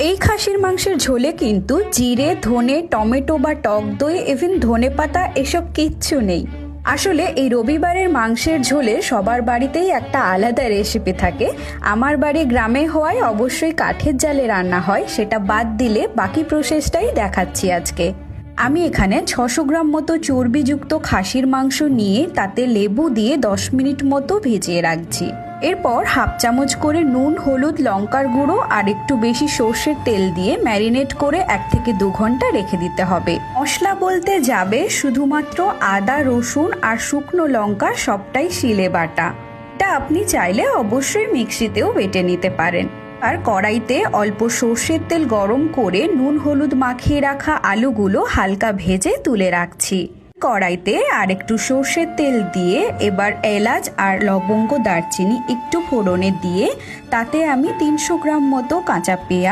এই খাসির মাংসের ঝোলে কিন্তু জিরে, ধনে, টমেটো বা টক দই, ইভেন ধনেপাতা এসব কিচ্ছু নেই। আসলে এই রবিবারের মাংসের ঝোলে সবার বাড়িতেই একটা আলাদা রেসিপি থাকে। আমার বাড়ি গ্রামে হওয়ায় অবশ্যই কাঠের জালে রান্না হয়, সেটা বাদ দিলে বাকি প্রসেসটাই দেখাচ্ছি আজকে। আমি এখানে 600 গ্রাম মতো চর্বিযুক্ত খাসির মাংস নিয়ে তাতে লেবু দিয়ে 10 মিনিট মতো ভিজিয়ে রাখছি। এরপর হাফ চামচ করে নুন, হলুদ, লঙ্কার গুঁড়ো আর একটু বেশি সর্ষের তেল দিয়ে ম্যারিনেট করে 1 থেকে 2 ঘন্টা রেখে দিতে হবে। মশলা বলতে যাবে শুধুমাত্র আদা, রসুন আর শুকনো লঙ্কা, সবটাই শিলে বাটা। এটা আপনি চাইলে অবশ্যই মিক্সিতেও বেটে নিতে পারেন। আর কড়াইতে অল্প সর্ষের তেল গরম করে নুন হলুদ মাখিয়ে রাখা আলুগুলো হালকা ভেজে তুলে রাখছি। কড়াইতে আর একটু সর্ষের তেল দিয়ে এবার এলাচ আর লবঙ্গ, দারচিনি একটু ফোড়নে দিয়ে তাতে আমি 300 গ্রাম মতো কাঁচা পেঁয়াজ